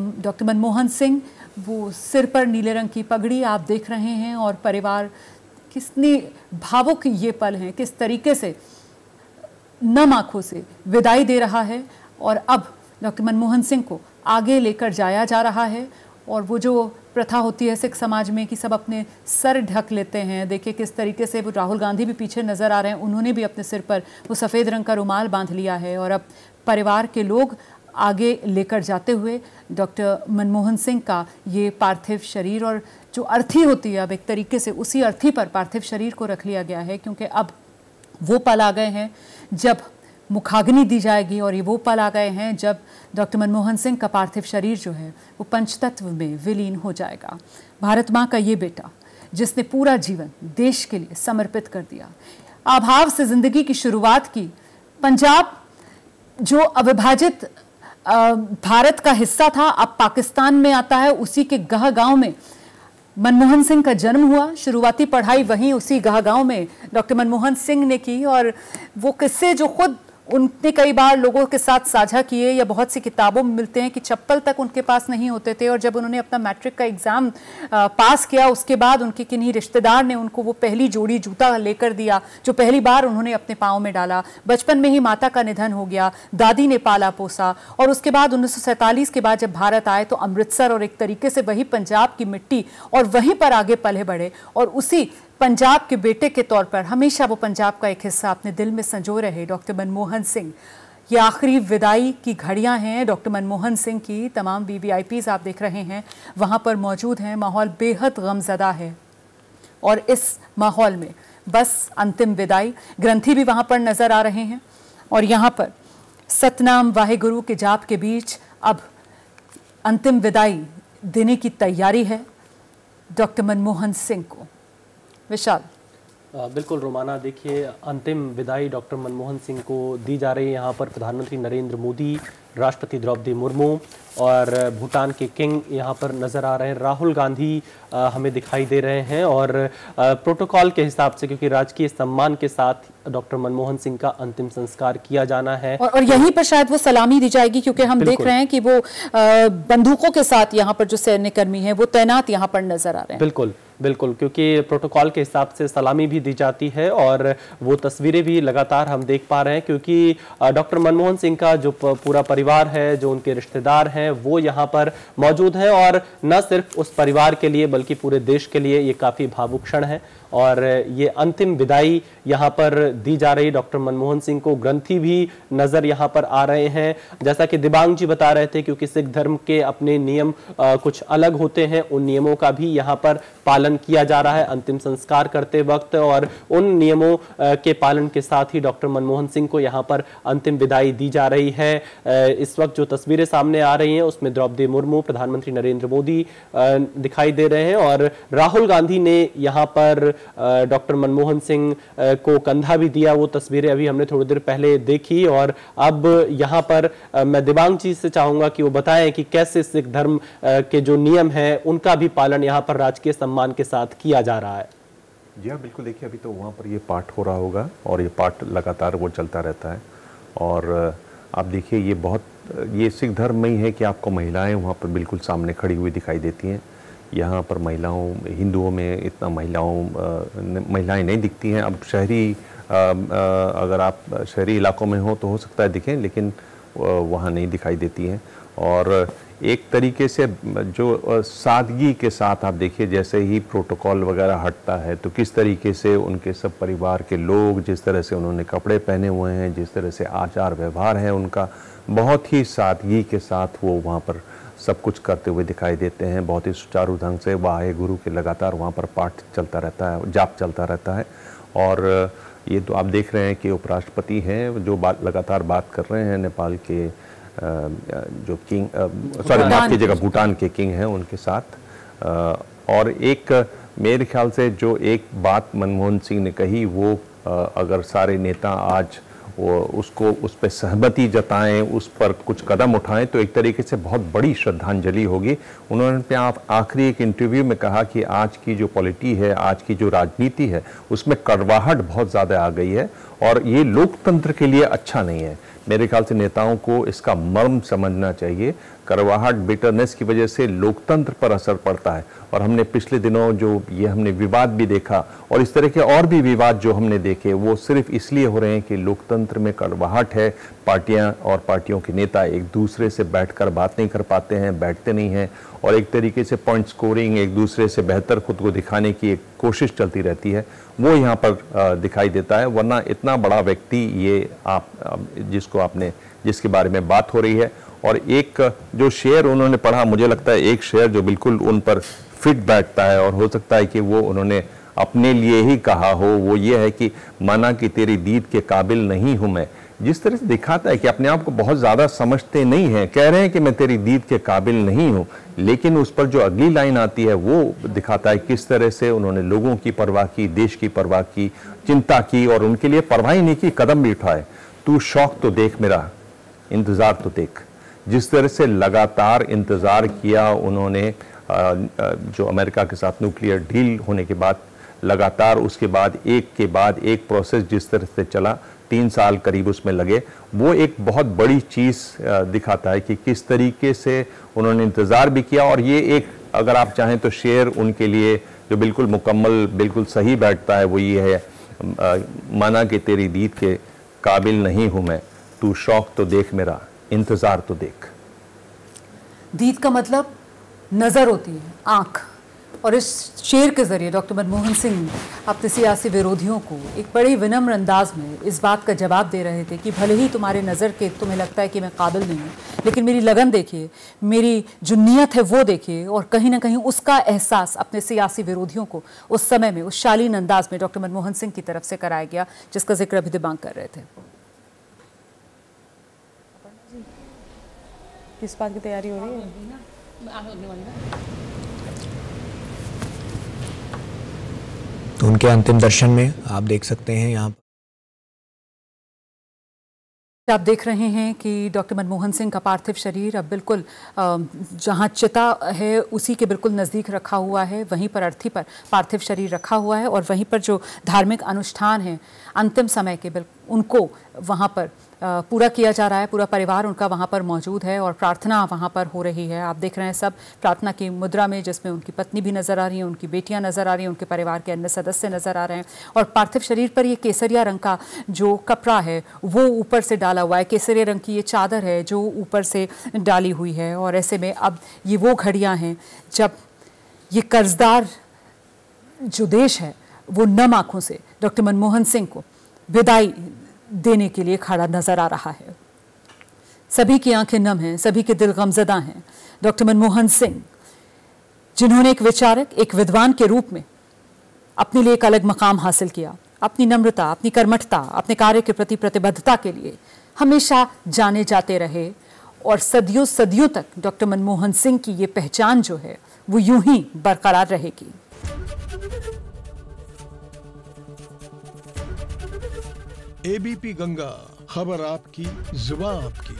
Doctor Manmohan Singh, वो सिर पर नीले रंग की पगड़ी आप देख रहे हैं और परिवार कितनी भावुक ये पल हैं, किस तरीके से नम आंखों से विदाई दे रहा है। और अब डॉक्टर मनमोहन सिंह को आगे लेकर जाया जा रहा है। और वो जो प्रथा होती है सिख समाज में कि सब अपने सर ढक लेते हैं, देखिए किस तरीके से वो राहुल गांधी भी पीछे नज़र आ रहे हैं, उन्होंने भी अपने सिर पर वो सफ़ेद रंग का रुमाल बांध लिया है। और अब परिवार के लोग आगे लेकर जाते हुए डॉक्टर मनमोहन सिंह का ये पार्थिव शरीर, और जो अर्थी होती है अब एक तरीके से उसी अर्थी पर पार्थिव शरीर को रख लिया गया है, क्योंकि अब वो पल आ गए हैं जब मुखाग्नि दी जाएगी। और ये वो पल आ गए हैं जब डॉक्टर मनमोहन सिंह का पार्थिव शरीर जो है वो पंचतत्व में विलीन हो जाएगा। भारत माँ का ये बेटा जिसने पूरा जीवन देश के लिए समर्पित कर दिया, अभाव से जिंदगी की शुरुआत की, पंजाब जो अविभाजित भारत का हिस्सा था अब पाकिस्तान में आता है, उसी के गह गांव में मनमोहन सिंह का जन्म हुआ। शुरुआती पढ़ाई वहीं उसी गह गांव में डॉक्टर मनमोहन सिंह ने की। और वो किस्से जो खुद उनने कई बार लोगों के साथ साझा किए, या बहुत सी किताबों में मिलते हैं कि चप्पल तक उनके पास नहीं होते थे। और जब उन्होंने अपना मैट्रिक का एग्ज़ाम पास किया, उसके बाद उनके किन्हीं रिश्तेदार ने उनको वो पहली जोड़ी जूता लेकर दिया जो पहली बार उन्होंने अपने पाँव में डाला। बचपन में ही माता का निधन हो गया, दादी ने पाला पोसा। और उसके बाद 1947 के बाद जब भारत आए तो अमृतसर और एक तरीके से वही पंजाब की मिट्टी, और वहीं पर आगे पले बढ़े। और उसी पंजाब के बेटे के तौर पर हमेशा वो पंजाब का एक हिस्सा अपने दिल में संजो रहे डॉक्टर मनमोहन सिंह। ये आखिरी विदाई की घड़ियां हैं डॉक्टर मनमोहन सिंह की। तमाम वीवीआईपीज़ आप देख रहे हैं वहां पर मौजूद हैं। माहौल बेहद गमज़दा है और इस माहौल में बस अंतिम विदाई। ग्रंथी भी वहां पर नज़र आ रहे हैं और यहाँ पर सतनाम वाहेगुरु के जाप के बीच अब अंतिम विदाई देने की तैयारी है डॉक्टर मनमोहन सिंह को। विशाल। बिल्कुल रोमाना, देखिए अंतिम विदाई डॉक्टर मनमोहन सिंह को दी जा रही है। यहाँ पर प्रधानमंत्री नरेंद्र मोदी, राष्ट्रपति द्रौपदी मुर्मू और भूटान के किंग यहाँ पर नज़र आ रहे हैं। राहुल गांधी हमें दिखाई दे रहे हैं। और प्रोटोकॉल के हिसाब से, क्योंकि राजकीय सम्मान के साथ डॉक्टर मनमोहन सिंह का अंतिम संस्कार किया जाना है और यहीं पर शायद वो सलामी दी जाएगी, क्योंकि हम देख रहे हैं कि वो बंदूकों के साथ यहाँ पर जो सैन्यकर्मी हैं वो तैनात यहाँ पर नजर आ रहे हैं। बिल्कुल बिल्कुल, क्योंकि प्रोटोकॉल के हिसाब से सलामी भी दी जाती है और वो तस्वीरें भी लगातार हम देख पा रहे हैं, क्योंकि डॉक्टर मनमोहन सिंह का जो पूरा परिवार है, जो उनके रिश्तेदार हैं, वो यहाँ पर मौजूद हैं। और न सिर्फ उस परिवार के लिए बल्कि पूरे देश के लिए ये काफ़ी भावुक क्षण है। और ये अंतिम विदाई यहाँ पर दी जा रही डॉक्टर मनमोहन सिंह को। ग्रंथी भी नज़र यहाँ पर आ रहे हैं, जैसा कि दिबांग जी बता रहे थे, क्योंकि सिख धर्म के अपने नियम कुछ अलग होते हैं, उन नियमों का भी यहाँ पर पालन किया जा रहा है अंतिम संस्कार करते वक्त। और उन नियमों के पालन के साथ ही डॉक्टर मनमोहन सिंह को यहाँ पर अंतिम विदाई दी जा रही है। इस वक्त जो तस्वीरें सामने आ रही हैं उसमें द्रौपदी मुर्मू, प्रधानमंत्री नरेंद्र मोदी दिखाई दे रहे हैं और राहुल गांधी ने यहाँ पर डॉक्टर मनमोहन सिंह को कंधा भी दिया। वो तस्वीरें अभी हमने थोड़ी देर पहले देखी। और अब यहाँ पर मैं दिबांग जी से चाहूंगा कि वो बताएं कि कैसे सिख धर्म के जो नियम हैं उनका भी पालन यहाँ पर राजकीय सम्मान के साथ किया जा रहा है। जी हाँ, बिल्कुल। देखिए, अभी तो वहाँ पर ये पाठ हो रहा होगा और ये पाठ लगातार वो चलता रहता है। और आप देखिए, ये सिख धर्म में ही है कि आपको महिलाएं वहाँ पर बिल्कुल सामने खड़ी हुई दिखाई देती हैं। यहाँ पर हिंदुओं में इतना महिलाएं नहीं दिखती हैं। अब अगर आप शहरी इलाकों में हो तो हो सकता है दिखें, लेकिन वहाँ नहीं दिखाई देती हैं। और एक तरीके से जो सादगी के साथ आप देखिए, जैसे ही प्रोटोकॉल वगैरह हटता है तो किस तरीके से उनके सब परिवार के लोग, जिस तरह से उन्होंने कपड़े पहने हुए हैं, जिस तरह से आचार व्यवहार है उनका, बहुत ही सादगी के साथ वो वहाँ पर सब कुछ करते हुए दिखाई देते हैं। बहुत ही सुचारू ढंग से वाहेगुरु के लगातार वहाँ पर पाठ चलता रहता है, जाप चलता रहता है। और ये तो आप देख रहे हैं कि उपराष्ट्रपति हैं जो लगातार बात कर रहे हैं नेपाल के जो किंग, माफ कीजिएगा, भूटान के किंग हैं उनके साथ। और एक मेरे ख्याल से जो एक बात मनमोहन सिंह ने कही, वो अगर सारे नेता आज उस पर सहमति जताएं, उस पर कुछ कदम उठाएं तो एक तरीके से बहुत बड़ी श्रद्धांजलि होगी। उन्होंने आखिरी एक इंटरव्यू में कहा कि आज की जो पॉलिटी है, आज की जो राजनीति है, उसमें कड़वाहट बहुत ज़्यादा आ गई है और ये लोकतंत्र के लिए अच्छा नहीं है। मेरे ख्याल से नेताओं को इसका मर्म समझना चाहिए। कड़वाहट, बिटरनेस की वजह से लोकतंत्र पर असर पड़ता है। और हमने पिछले दिनों जो ये हमने विवाद भी देखा और इस तरह के और भी विवाद जो हमने देखे, वो सिर्फ इसलिए हो रहे हैं कि लोकतंत्र में कड़वाहट है। पार्टियां और पार्टियों के नेता एक दूसरे से बैठकर बात नहीं कर पाते हैं, बैठते नहीं हैं, और एक तरीके से पॉइंट स्कोरिंग, एक दूसरे से बेहतर खुद को दिखाने की एक कोशिश चलती रहती है, वो यहाँ पर दिखाई देता है। वरना इतना बड़ा व्यक्ति ये आप जिसके बारे में बात हो रही है, और एक जो शेर उन्होंने पढ़ा, मुझे लगता है एक शेर जो बिल्कुल उन पर फिट बैठता है और हो सकता है कि वो उन्होंने अपने लिए ही कहा हो, वो ये है कि माना कि तेरी दीद के काबिल नहीं हूं मैं। जिस तरह से दिखाता है कि अपने आप को बहुत ज़्यादा समझते नहीं हैं, कह रहे हैं कि मैं तेरी दीद के काबिल नहीं हूं, लेकिन उस पर जो अगली लाइन आती है वो दिखाता है किस तरह से उन्होंने लोगों की परवाह की, देश की परवाह की, चिंता की, और उनके लिए परवाह ही नहीं की, कदम भी उठाए। तू शौक तो देख मेरा, इंतज़ार तो देख। जिस तरह से लगातार इंतज़ार किया उन्होंने, जो अमेरिका के साथ न्यूक्लियर डील होने के बाद लगातार उसके बाद एक प्रोसेस जिस तरह से चला, 3 साल करीब उसमें लगे, वो एक बहुत बड़ी चीज़ दिखाता है कि किस तरीके से उन्होंने इंतज़ार भी किया। और ये एक, अगर आप चाहें तो शेर उनके लिए जो बिल्कुल मुकम्मल, बिल्कुल सही बैठता है, वो ये है, माना कि तेरी दीद के काबिल नहीं हूँ मैं, तू शौक तो देख मेरा, इंतज़ार तो देख। दीद का मतलब नज़र होती है, आँख। और इस शेर के ज़रिए डॉक्टर मनमोहन सिंह अपने सियासी विरोधियों को एक बड़े विनम्र अंदाज में इस बात का जवाब दे रहे थे कि भले ही तुम्हारे नज़र के तुम्हें लगता है कि मैं काबिल नहीं हूँ, लेकिन मेरी लगन देखिए, मेरी जो नीयत है वो देखिए। और कहीं ना कहीं उसका एहसास अपने सियासी विरोधियों को उस समय में, उस शालीन अंदाज में डॉक्टर मनमोहन सिंह की तरफ से कराया गया, जिसका जिक्र अभी दिबांग कर रहे थे। किस बात की तैयारी हो रही है? तो उनके अंतिम दर्शन में आप देख सकते हैं यहाँ आप देख रहे हैं कि डॉक्टर मनमोहन सिंह का पार्थिव शरीर अब बिल्कुल जहां चिता है उसी के बिल्कुल नज़दीक रखा हुआ है, वहीं पर अर्थी पर पार्थिव शरीर रखा हुआ है। और वहीं पर जो धार्मिक अनुष्ठान हैं अंतिम समय के, उनको वहां पर पूरा किया जा रहा है। पूरा परिवार उनका वहाँ पर मौजूद है और प्रार्थना वहाँ पर हो रही है। आप देख रहे हैं सब प्रार्थना की मुद्रा में, जिसमें उनकी पत्नी भी नज़र आ रही है, उनकी बेटियाँ नज़र आ रही हैं, उनके परिवार के अन्य सदस्य नज़र आ रहे हैं। और पार्थिव शरीर पर ये केसरिया रंग का जो कपड़ा है वो ऊपर से डाला हुआ है, केसरिया रंग की ये चादर है जो ऊपर से डाली हुई है। और ऐसे में अब ये वो घड़ियाँ हैं जब ये कर्जदार जो देश है वो नम आँखों से डॉक्टर मनमोहन सिंह को विदाई देने के लिए खड़ा नजर आ रहा है। सभी की आंखें नम हैं, सभी के दिल गमजदा हैं। डॉक्टर मनमोहन सिंह, जिन्होंने एक विचारक, एक विद्वान के रूप में अपने लिए एक अलग मकाम हासिल किया, अपनी नम्रता, अपनी कर्मठता, अपने कार्य के प्रति प्रतिबद्धता के लिए हमेशा जाने जाते रहे। और सदियों सदियों तक डॉक्टर मनमोहन सिंह की ये पहचान जो है वो यूं ही बरकरार रहेगी। एबीपी गंगा, खबर आपकी, जुबान आपकी।